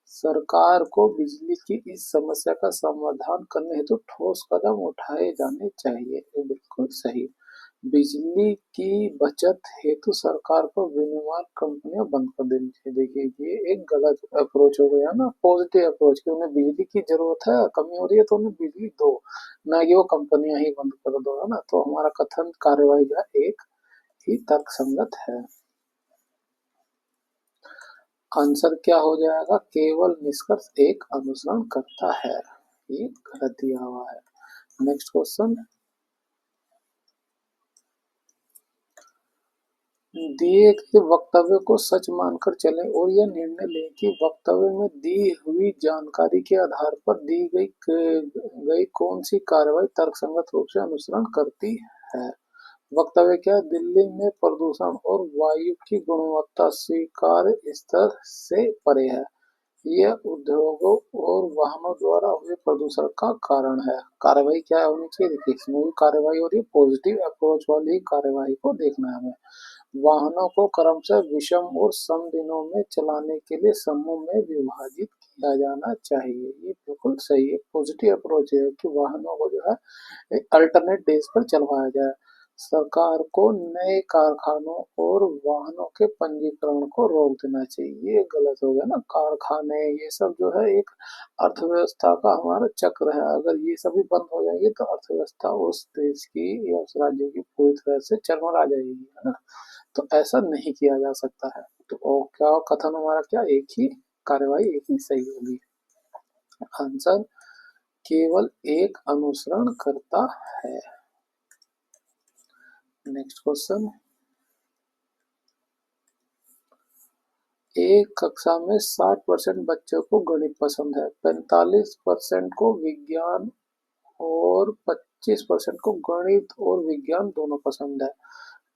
सरकार को बिजली की इस समस्या का समाधान करने हेतु ठोस कदम उठाए जाने चाहिए, ये बिल्कुल सही। बिजली की बचत हेतु सरकार को विनिर्माण कंपनियां बंद कर देनी चाहिए। देखिए ये एक गलत अप्रोच हो गया ना, पॉजिटिव अप्रोच कि उन्हें बिजली की जरूरत है, कमी हो रही है तो उन्हें बिजली दो, ना कि वो कंपनियां ही बंद कर दो, है ना। तो हमारा कथन कार्यवाही जो है एक ही तर्कसंगत है। आंसर क्या हो जाएगा, केवल निष्कर्ष एक अनुसरण करता है, ये गलत दिया हुआ है। नेक्स्ट क्वेश्चन, दिए गए वक्तव्य को सच मानकर चलें और यह निर्णय लें कि वक्तव्य में दी हुई जानकारी के आधार पर दी गई कौन सी कार्रवाई तर्कसंगत रूप से अनुसरण करती है। वक्तव्य क्या है, दिल्ली में प्रदूषण और वायु की गुणवत्ता स्वीकार्य स्तर से परे है, यह उद्योगों और वाहनों द्वारा हुए प्रदूषण का कारण है। कार्रवाई क्या होनी चाहिए, देखिए इसमें भी कार्रवाई हो रही है, पॉजिटिव अप्रोच वाली कार्रवाई को देखना है हमें। वाहनों को क्रमशः विषम और सम दिनों में चलाने के लिए समूह में विभाजित किया जाना चाहिए, ये बिल्कुल सही है। पॉजिटिव अप्रोच है कि वाहनों को जो है अल्टरनेट डेज पर चलवाया जाए। सरकार को नए कारखानों और वाहनों के पंजीकरण को रोक देना चाहिए, ये गलत हो गया ना। कारखाने ये सब जो है एक अर्थव्यवस्था का हमारा चक्र है, अगर ये सभी बंद हो जाएंगे तो अर्थव्यवस्था उस देश की या उस राज्य की पूरी तरह से चरमरा जाएगी, है ना। तो ऐसा नहीं किया जा सकता है। तो क्या कथन हमारा, क्या एक ही कार्यवाही एक ही सही होगी। आंसर केवल एक अनुसरण करता है। नेक्स्ट क्वेश्चन, एक कक्षा में 60% बच्चों को गणित पसंद है, 45% को विज्ञान और 25% को गणित और विज्ञान दोनों पसंद है।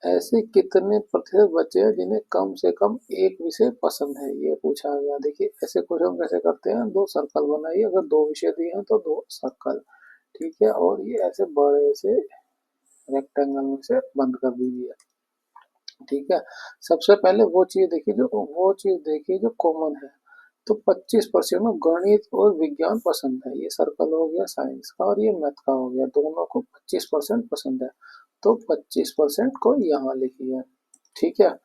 ऐसे कितने प्रतिशत बच्चे हैं जिन्हें कम से कम एक विषय पसंद है, ये पूछा गया। देखिए ऐसे क्वेश्चन कैसे करते हैं, दो सर्कल बनाइए, अगर दो विषय दिए हैं तो दो सर्कल, ठीक है, और ये ऐसे बड़े से रेक्टेंगल में से बंद कर दीजिए। ठीक है, सबसे पहले वो चीज देखिए जो कॉमन है। तो 25% में गणित और विज्ञान पसंद है, ये सर्कल हो गया साइंस का और ये मैथ का हो गया, दोनों को 25% पसंद है। तो 25% को यहाँ लिखिए। ठीक है,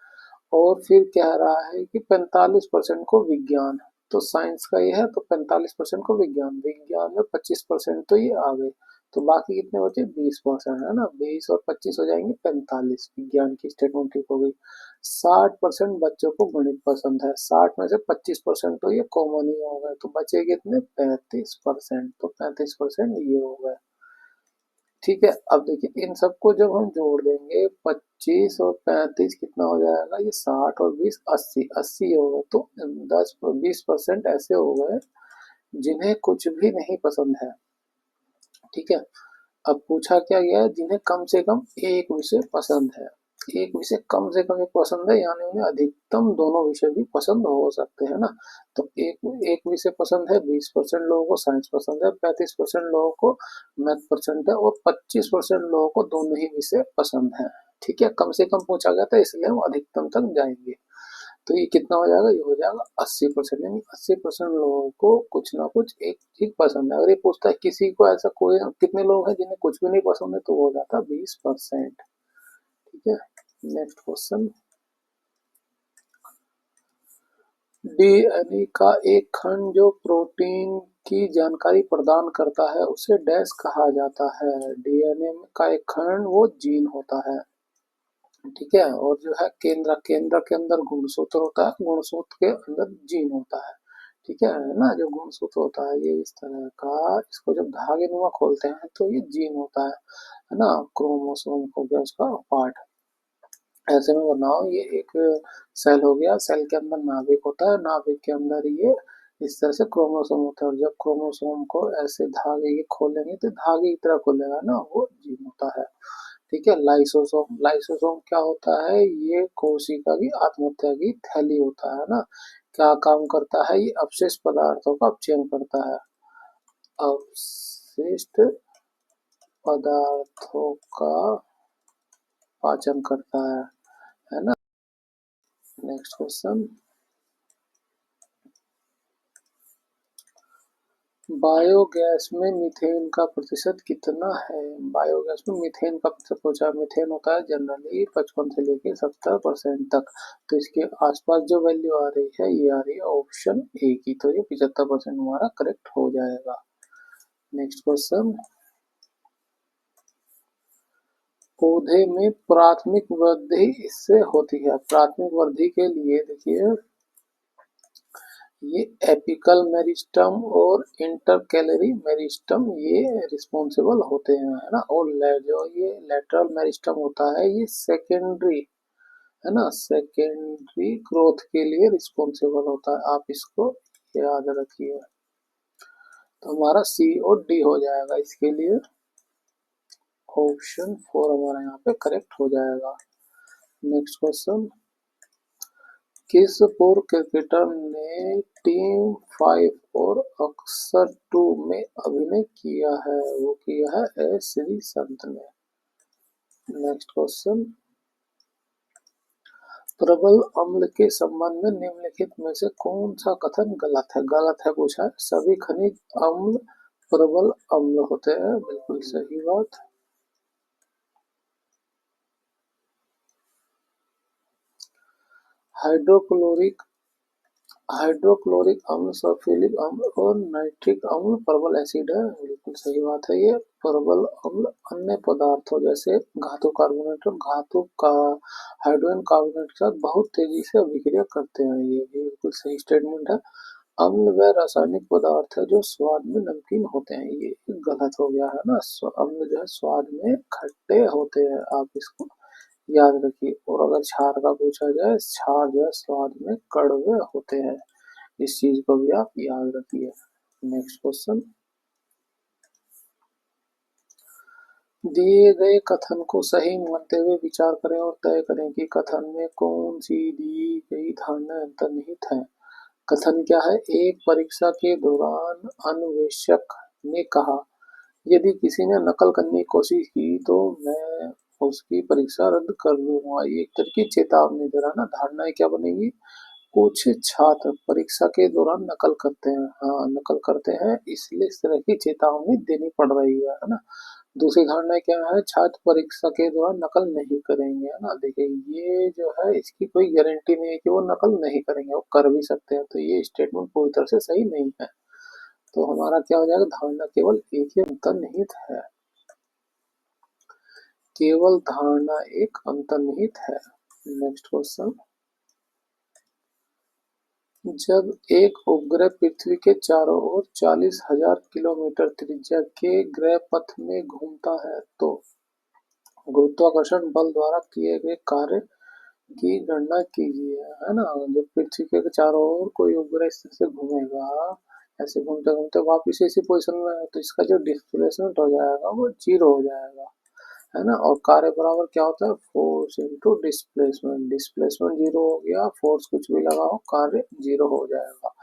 और फिर कह रहा है कि 45% को विज्ञान। तो साइंस का ये है तो 45% को विज्ञान, विज्ञान में 25% तो ये आ गए। तो बाकी कितने बचे, 20% है ना, 20 और 25 हो जाएंगे 45। विज्ञान की स्टेटमेंट ठीक हो गई। 60% बच्चों को गणित पसंद है, 60 में से 25% तो ये कॉमन ही हो गए, तो बचे कितने, 35%। तो 35% ये हो गए। ठीक है, अब देखिए इन सबको जब हम जोड़ देंगे, 25 और 35 कितना हो जाएगा, ये 60 और 20 80, 80 हो गए। तो 10-20% ऐसे हो गए जिन्हें कुछ भी नहीं पसंद है। ठीक है, अब पूछा क्या गया है, जिन्हें कम से कम एक विषय पसंद है। एक विषय कम से कम एक पसंद है, यानी उन्हें अधिकतम दोनों विषय भी पसंद हो सकते हैं ना। तो एक एक विषय पसंद है, 20% लोगों को साइंस पसंद है, 35% लोगों को मैथ पसंद है और 25% लोगों को दोनों ही विषय पसंद है। ठीक है, कम से कम पूछा गया था इसलिए हम अधिकतम तक जाएंगे। तो ये कितना हो जाएगा, ये हो जाएगा 80%, यानी 80% लोगों को कुछ ना कुछ एक चीज पसंद है। अगर ये पूछता है किसी को ऐसा कोई कितने लोग हैं जिन्हें कुछ भी नहीं पसंद है, तो वो हो जाता 20%। ठीक है, नेक्स्ट क्वेश्चन। डीएनए का एक खंड जो प्रोटीन की जानकारी प्रदान करता है उसे डैश कहा जाता है। डीएनए का एक खंड वो जीन होता है। ठीक है, और जो है केंद्र केंद्र के अंदर गुणसूत्र होता है, गुणसूत्र के अंदर जीन होता है। ठीक है ना, जो गुणसूत्र होता है ये इस तरह का, इसको जब धागे नुमा खोलते हैं तो ये जीन होता है ना, क्रोमोसोम हो गया उसका पार्ट। ऐसे में बनाओ, ये एक सेल हो गया, सेल के अंदर नाभिक होता है, नाभिक के अंदर ये इस तरह से क्रोमोसोम होता है, और जब क्रोमोसोम को ऐसे धागे के खोलेंगे तो धागे की तरह खोलेगा ना, वो जीन होता है। ठीक है, लाइसोसोम, लाइसोसोम क्या होता है, ये कोशिका की आत्महत्या की थैली होता है ना। क्या काम करता है, ये अपशिष्ट पदार्थों का अपचयन करता है, अपशिष्ट पदार्थों का पाचन करता है ना। Next question. बायोगैस में मीथेन का प्रतिशत कितना है। बायोगैस में मीथेन का प्रतिशत पूछा, मीथेन होता है जनरली 55 से लेके 70% तक। तो इसके आसपास जो वैल्यू आ रही है ये आ रही है ऑप्शन ए की, तो ये 75% हमारा करेक्ट हो जाएगा। Next question. पौधे में प्राथमिक वृद्धि इससे होती है। प्राथमिक वृद्धि के लिए देखिए, ये एपिकल मेरिस्टम और इंटरकैलरी मेरिस्टम ये रिस्पॉन्सिबल होते हैं, है ना। और जो ये लेटरल मेरिस्टम होता है ये सेकेंडरी, है ना, सेकेंडरी ग्रोथ के लिए रिस्पॉन्सिबल होता है। आप इसको याद रखिए। तो हमारा सी और डी हो जाएगा इसके लिए, ऑप्शन 4 हमारा यहाँ पे करेक्ट हो जाएगा। Next question. किस पूर्व क्रिकेटर ने टीम 5 और अक्सर 2 में अभिनय किया है, वो किया है एस श्रीसंत ने। Next question. प्रबल अम्ल के संबंध में निम्नलिखित में से कौन सा कथन गलत है। गलत है पूछा है, सभी खनिज अम्ल प्रबल अम्ल होते हैं, बिल्कुल सही बात। हाइड्रोक्लोरिक हाइड्रोक्लोरिक अम्ल, सल्फ्यूरिक अम्ल और नाइट्रिक अम्ल प्रबल एसिड है, बिल्कुल सही बात है। ये प्रबल अम्ल अन्य पदार्थों जैसे धातु कार्बोनेट और धातु का हाइड्रोजन कार्बोनेट के साथ बहुत तेजी से अभिक्रिया करते हैं, ये भी बिल्कुल सही स्टेटमेंट है। अम्ल वह रासायनिक पदार्थ है जो स्वाद में नमकीन होते हैं, ये गलत हो गया है ना। अम्ल जो है स्वाद में खट्टे होते हैं, आप इसको याद रखिए। और अगर क्षार का पूछा जाए, क्षार जो है स्वाद में कड़वे होते हैं, इस चीज को भी आप याद रखिए। Next question. दिए गए कथन को सही मानते हुए विचार करें और तय करें कि कथन में कौन सी दी गई धारणा अंतर्निहित है। कथन क्या है, एक परीक्षा के दौरान अन्वेषक ने कहा यदि किसी ने नकल करने की कोशिश की तो मैं उसकी परीक्षा रद्द कर दूंगा। ये एक तरह की चेतावनी दे रहा है ना। धारणाएं क्या बनेगी? कुछ छात्र परीक्षा के दौरान नकल करते हैं, हाँ नकल करते हैं, इसलिए इस तरह की चेतावनी देनी पड़ रही है ना। दूसरी धारणा क्या है? छात्र परीक्षा के दौरान नकल नहीं करेंगे, है ना। देखिए ये जो है इसकी कोई गारंटी नहीं है कि वो नकल नहीं करेंगे, वो कर भी सकते हैं, तो ये स्टेटमेंट पूरी तरह से सही नहीं है। तो हमारा क्या हो जाएगा? धारणा केवल एक ही अंतर्निहित है, केवल धारणा एक अंतर्निहित है। नेक्स्ट क्वेश्चन, जब एक उपग्रह पृथ्वी के चारों ओर 40,000 किलोमीटर त्रिज्या के ग्रह पथ में घूमता है तो गुरुत्वाकर्षण बल द्वारा किए गए कार्य की गणना कीजिए, है ना। जब पृथ्वी के चारों ओर कोई उपग्रह इस तरह से घूमेगा, ऐसे घूमते घूमते वापिस इसी पोजिशन में, तो इसका जो डिस्प्लेसमेंट हो जाएगा वो 0 हो जाएगा, है ना। और कार्य बराबर क्या होता है? Force into displacement. डिस्प्लेसमेंट 0 हो गया, फोर्स कुछ भी लगाओ, कार्य 0 हो जाएगा।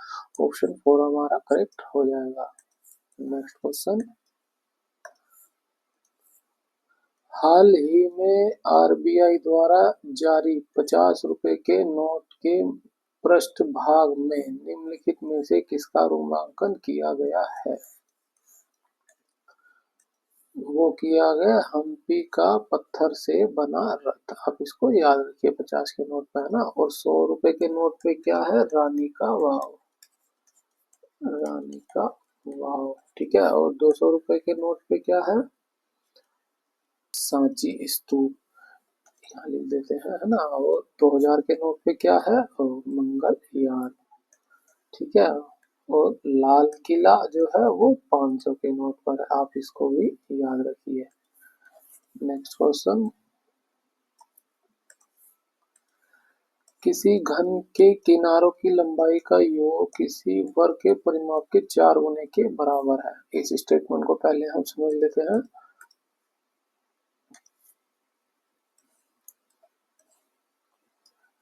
ऑप्शन 4 हमारा करेक्ट हो जाएगा। नेक्स्ट क्वेश्चन, हाल ही में आरबीआई द्वारा जारी 50 रुपए के नोट के पृष्ठभाग में निम्नलिखित में से किसका रोमांकन किया गया है? वो किया गया हम्पी का पत्थर से बना रथ। आप इसको याद रखिए 50 के नोट पे, है ना। और 100 रुपए के नोट पे क्या है? रानी का वाव, रानी का वाव, ठीक है। और 200 रुपए के नोट पे क्या है? सांची स्तूप, यहाँ लिख देते हैं, है ना। और 2000 के नोट पे क्या है? मंगलयान, ठीक है। और लाल किला जो है वो 500 के नोट पर है, आप इसको भी याद रखिए। नेक्स्ट क्वेश्चन, किसी घन के किनारों की लंबाई का योग किसी वर्ग के परिमाप के 4 गुने के बराबर है। इस स्टेटमेंट को पहले हम समझ लेते हैं।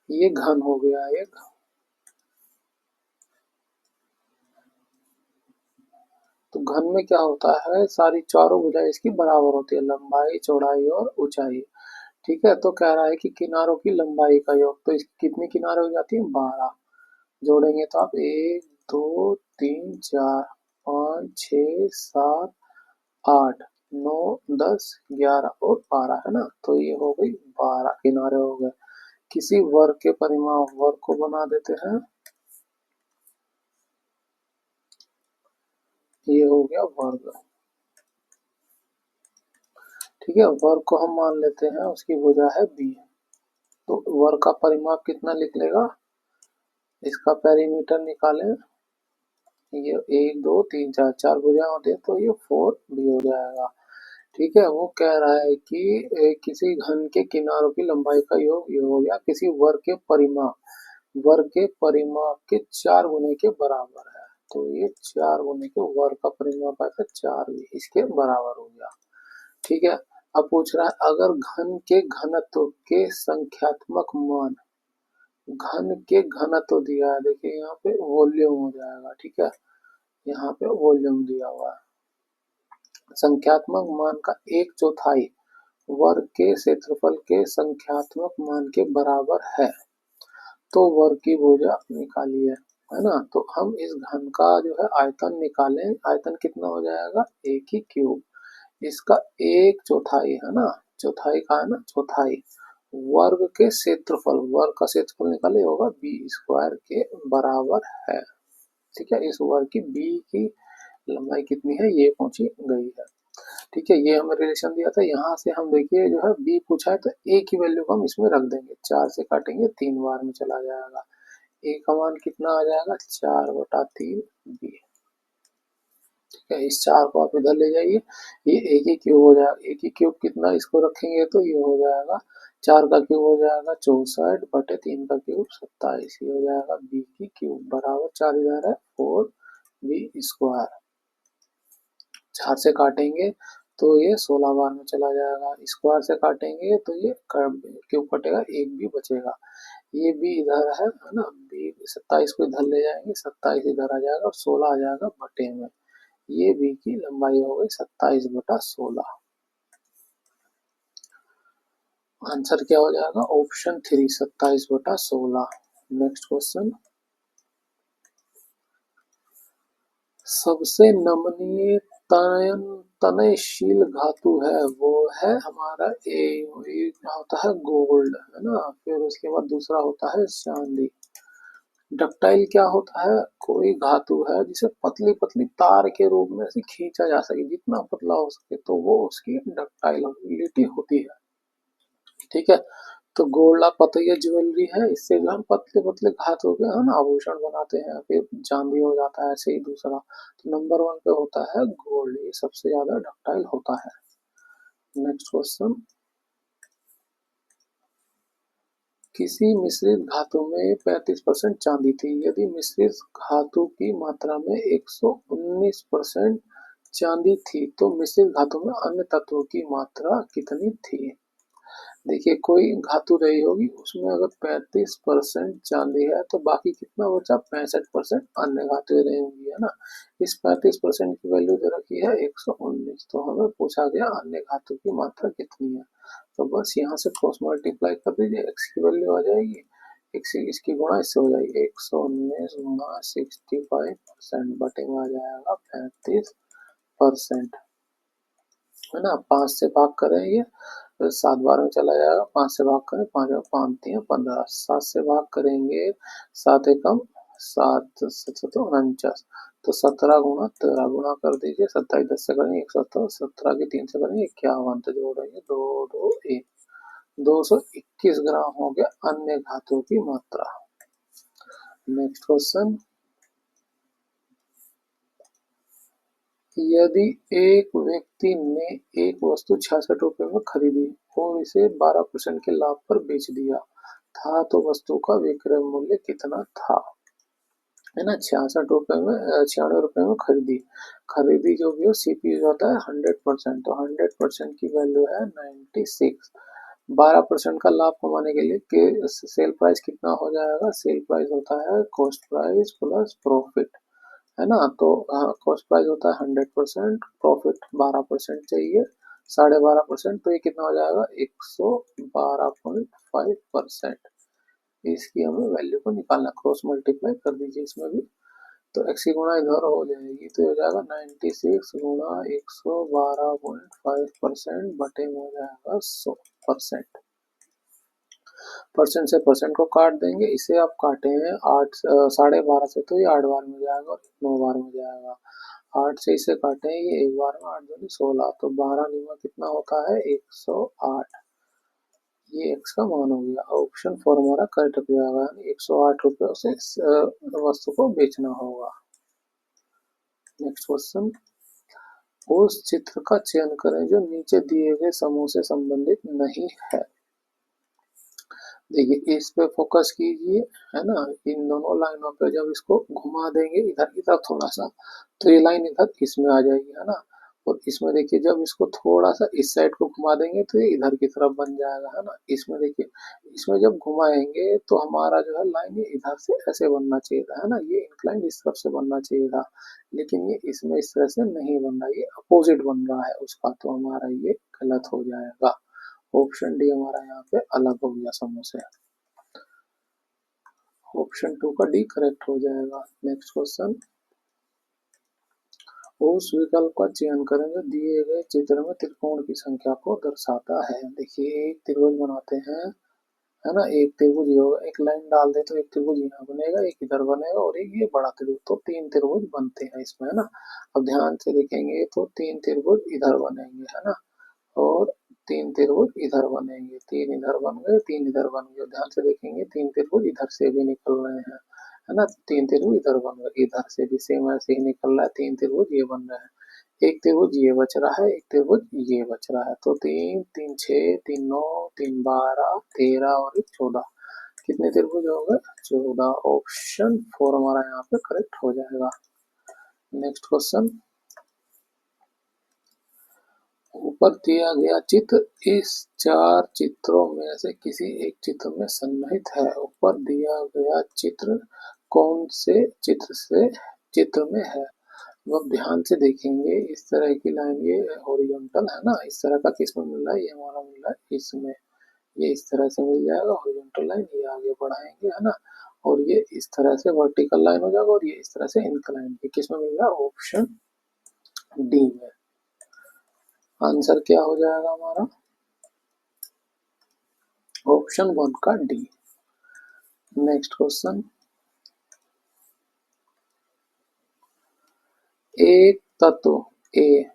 ये घन हो गया एक, तो घन में क्या होता है? सारी चारों भुजाएं इसकी बराबर होती है, लंबाई चौड़ाई और ऊंचाई, ठीक है। तो कह रहा है कि किनारों की लंबाई का योग, तो इसकी कितनी किनारे हो जाती है? 12। जोड़ेंगे तो आप 1 2 3 4 5 6 7 8 9 10 11 और 12, है ना। तो ये हो गई 12 किनारे हो गए। किसी वर्ग के परिमाप, वर्ग को बना देते हैं, ये हो गया वर्ग, ठीक है। वर्ग को हम मान लेते हैं, उसकी भुजा है बी, तो वर्ग का परिमाप कितना लिख लेगा? इसका पेरीमीटर निकालें, ये 1 2 3 4 4 भुजा होती है, तो ये 4 भी हो जाएगा, ठीक है। वो कह रहा है कि किसी घन के किनारों की लंबाई का योग, ये हो गया किसी वर्ग के परिमाप, वर्ग के परिमाप के 4 गुने के बराबर है, तो ये 4 गुने के वर्ग का परिमाप आएगा 4 भी इसके बराबर हो गया, ठीक है। अब पूछ रहा है अगर घन के घनत्व के संख्यात्मक मान, घन के घनत्व दिया है, देखिए यहाँ पे वॉल्यूम हो जाएगा, ठीक है। यहाँ पे वॉल्यूम दिया हुआ है, संख्यात्मक मान का 1/4 वर्ग के क्षेत्रफल के संख्यात्मक मान के बराबर है, तो वर्ग की भुजा निकालिए, है ना। तो हम इस घन का जो है आयतन निकालें, आयतन कितना हो जाएगा? 1 ही क्यूब, इसका 1/4, है ना। चौथाई का है ना, चौथाई वर्ग के क्षेत्रफल, वर्ग का क्षेत्रफल निकाले, होगा बी स्क्वायर के बराबर है, ठीक है। इस वर्ग की बी की लंबाई कितनी है? ये पहुंची गई है, ठीक है। ये हमें रिलेशन दिया था, यहाँ से हम देखिए जो है बी पूछा है, तो ए की वैल्यू को हम इसमें रख देंगे, 4 से काटेंगे 3 बार में चला जाएगा, ए का मान कितना आ जाएगा? 4/3 बी, ठीक है। इस 4 को आप इधर ले जाइए, ये ए की क्यूब हो जाएगा, ए की क्यूब कितना, इसको रखेंगे तो ये हो जाएगा 4 का क्यूब हो जाएगा 64/3 का क्यूब 27, ये हो जाएगा बी की क्यूब बराबर 4 इधर है 4 बी स्क्वायर, 4 से काटेंगे तो ये 16 बार में चला जाएगा, स्क्वायर से काटेंगे तो ये क्यूब कटेगा, एक भी बचेगा, ये भी इधर है ना। बी 27 को इधर ले जाएंगे, 27 इधर आ जाएगा और 16 आ जाएगा बटे में, ये बी की लंबाई हो गई 27/16। आंसर क्या हो जाएगा? ऑप्शन 3 27/16। नेक्स्ट क्वेश्चन, सबसे नमनीय तनयशील धातु है वो है हमारा ये क्या होता है? गोल्ड, है ना। फिर उसके बाद दूसरा होता है चांदी। डक्टाइल क्या होता है? कोई धातु है जिसे पतली पतली तार के रूप में से खींचा जा सके, जितना पतला हो सके, तो वो उसकी डक्टाइलिटी होती है। ठीक है, तो गोल्ड आप पता ही है ज्वेलरी है, इससे जो हम पतले पतले धातु के है ना आभूषण बनाते हैं, फिर चांदी हो जाता है, ऐसे ही दूसरा। तो नंबर 1 पे होता है गोल्ड, ये सबसे ज्यादा डक्टाइल होता है। नेक्स्ट क्वेश्चन, किसी मिश्रित धातु में 35% चांदी थी, यदि मिश्रित धातु की मात्रा में 119% चांदी थी तो मिश्रित धातु में अन्य तत्वों की मात्रा कितनी थी? देखिए, कोई धातु रही होगी, उसमें अगर 35% चांदी है तो बाकी कितना बचा? 65% अन्य धातुएं रही होंगी, है ना। इस 35% की वैल्यू दे रखी है 119, तो हमें पूछा गया अन्य धातु की मात्रा कितनी है। तो बस यहाँ से क्रॉस मल्टीप्लाई कर दीजिए, एक्स की वैल्यू आ जाएगी, एक्स इसकी गुणा इससे हो जाएगी, 119 गुणा 65% बटे में आ जाएगा 35%, है ना। 5 से भाग करेंगे तो 7 बार में चला जाएगा, 5 से भाग करें, 5 5 3 15, 7 से भाग करेंगे, 7 एकम 7 7 49, तो 17 गुणा 13 गुणा कर दीजिए, 27 10 से करेंगे 117, 17 की 3 से करेंगे 51, तो जोड़ेंगे 2 2 1, 221 ग्राम हो गया अन्य धातु की मात्रा। नेक्स्ट क्वेश्चन, यदि एक व्यक्ति ने एक वस्तु 66 रुपए में खरीदी और इसे 12% के लाभ पर बेच दिया था तो वस्तु का विक्रय मूल्य कितना था? है ना, 66 रुपए में 96 रुपए में खरीदी, खरीदी जो भी हो सीपीयू होता है 100%, तो 100% की वैल्यू है 96। 12% का लाभ कमाने के लिए सेल प्राइस कितना हो जाएगा? सेल प्राइस होता है कॉस्ट प्राइस प्लस प्रॉफिट, है ना। तो कॉस्ट प्राइस होता है 100%, प्रॉफिट 12% चाहिए, 12.5%, तो ये कितना हो जाएगा? 112.5%। इसकी हमें वैल्यू को निकालना, क्रॉस मल्टीप्लाई कर दीजिए इसमें भी, तो एक्स की गुणा इधर हो जाएगी, तो हो जाएगा 96 गुणा 112.5% बटे में हो जाएगा 100%। परसेंट से परसेंट को काट देंगे, इसे आप काटे हैं 8 12.5 से, तो ये 8 बार में जाएगा और 9 बार में जाएगा। 8 से इसे काटे हैं, ये एक बार में 8 दूनी 16, तो 12 निमा कितना होता है? 108। ये एक्स का मान हो गया, ऑप्शन 4 हमारा करेक्ट हो जाएगा, यानी 108 रुपये से वस्तु को बेचना होगा। नेक्स्ट क्वेश्चन, उस चित्र का चयन करें जो नीचे दिए गए समूह से संबंधित नहीं है। देखिए, इस पे फोकस कीजिए, है ना। इन दोनों लाइनों पे जब इसको घुमा देंगे इधर की तरफ थोड़ा सा, तो ये लाइन इधर इसमें आ जाएगी, है ना। और इसमें देखिए जब इसको थोड़ा सा इस साइड को घुमा देंगे तो ये इधर की तरफ बन जाएगा, है ना। इसमें देखिए, इसमें जब घुमाएंगे तो हमारा जो है लाइन ये इधर से ऐसे बनना चाहिए था, है ना। ये इंक्लाइन इस तरफ से बनना चाहिए था, लेकिन ये इसमें इस तरह से नहीं बन रहा, ये अपोजिट बन रहा है उसका, तो हमारा ये गलत हो जाएगा। ऑप्शन डी हमारा यहाँ पे अलग हो गया समूह से, ऑप्शन 2 का डी करेक्ट हो जाएगा। नेक्स्ट क्वेश्चन, उस विकल्प का चयन करें जो दिए गए चित्र में त्रिकोण की संख्या को दर्शाता है। देखिए, एक त्रिभुज बनाते हैं, है ना। एक त्रिभुज ये होगा, एक लाइन डाल दे तो एक त्रिभुज यहाँ बनेगा, एक इधर बनेगा और एक ये बड़ा त्रिभुज, तो 3 त्रिभुज बनते हैं इसमें, है ना। अब ध्यान से देखेंगे तो 3 त्रिभुज इधर बनेंगे, है ना, और 3 त्रिभुज इधर बनेंगे, 3 इधर बन गए, 3 इधर बन गए। ध्यान से देखेंगे 3 त्रिभुज इधर से भी निकल रहे हैं, है ना। 3 त्रिभुज इधर बन गए, इधर से भी सेम ऐसे ही निकल रहा है, 3 त्रिभुज ये बन रहे हैं, एक त्रिभुज ये बच रहा है, एक त्रिभुज ये बच रहा है, तो 3 3 6 3 9 3 12 13 और 1 14, कितने त्रिभुज हो गए? 14। ऑप्शन 4 हमारा यहाँ पे करेक्ट हो जाएगा। नेक्स्ट क्वेश्चन, ऊपर दिया गया चित्र इस 4 चित्रों में से किसी एक चित्र में सन्निहित है। ऊपर दिया गया चित्र कौन से चित्र में है? वो आप ध्यान से देखेंगे इस तरह की लाइन ये हॉरिजॉन्टल है ना, इस तरह का किसमें मिल रहा है, ये हमारा मिल रहा है इसमें, ये इस तरह से मिल जाएगा हॉरिजॉन्टल लाइन, ये आगे बढ़ाएंगे है ना, और ये इस तरह से वर्टिकल लाइन हो जाएगा और ये इस तरह से इंक्लाइन, ये किसमें मिल रहा है, ऑप्शन डी में। आंसर क्या हो जाएगा हमारा, ऑप्शन 1 का डी। नेक्स्ट क्वेश्चन, एक तत्व ए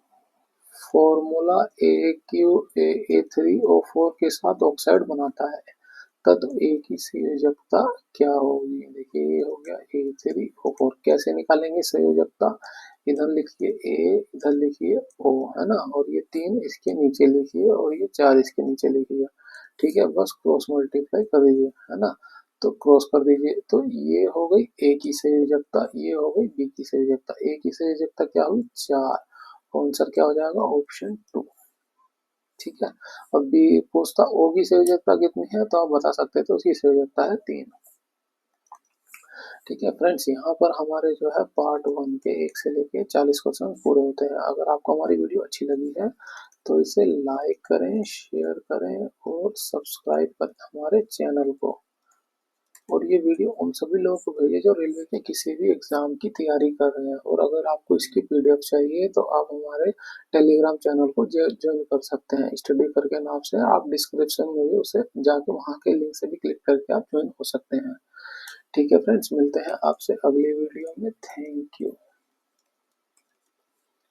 फॉर्मूला AgCl3O4 के साथ ऑक्साइड बनाता है, तत्व ए की संयोजकता क्या होगी। देखिए ये हो गया A3O4, कैसे निकालेंगे संयोजकता, इधर लिखिए ए, इधर लिखिए ओ, है ना, और ये 3 इसके नीचे लिखिए और ये 4 इसके नीचे लिखिए, ठीक है, बस क्रॉस मल्टीप्लाई कर दीजिए, है ना, तो क्रॉस कर दीजिए, तो ये हो गई ए की संयोजकता, ये हो गई बी की संयोजकता, ए की संयोजकता क्या हुई 4, आंसर क्या हो जाएगा, ऑप्शन 2, ठीक है। अब बी पूछता ओ की संयोजकता कितनी है, तो आप बता सकते थे उसकी संयोजकता है 3, ठीक है फ्रेंड्स। यहाँ पर हमारे जो है पार्ट 1 के 1 से लेके 40 क्वेश्चन पूरे होते हैं। अगर आपको हमारी वीडियो अच्छी लगी है तो इसे लाइक करें, शेयर करें और सब्सक्राइब करें हमारे चैनल को, और ये वीडियो उन सभी लोगों को भेजें जो रेलवे के किसी भी एग्जाम की तैयारी कर रहे हैं। और अगर आपको इसकी पीडीएफ चाहिए तो आप हमारे टेलीग्राम चैनल को ज्वाइन कर सकते हैं, स्टडी करके नाम से, आप डिस्क्रिप्शन में भी उसे जाके वहाँ के लिंक से भी क्लिक करके आप ज्वाइन हो सकते हैं, ठीक है फ्रेंड्स। मिलते हैं आपसे अगली वीडियो में, थैंक यू।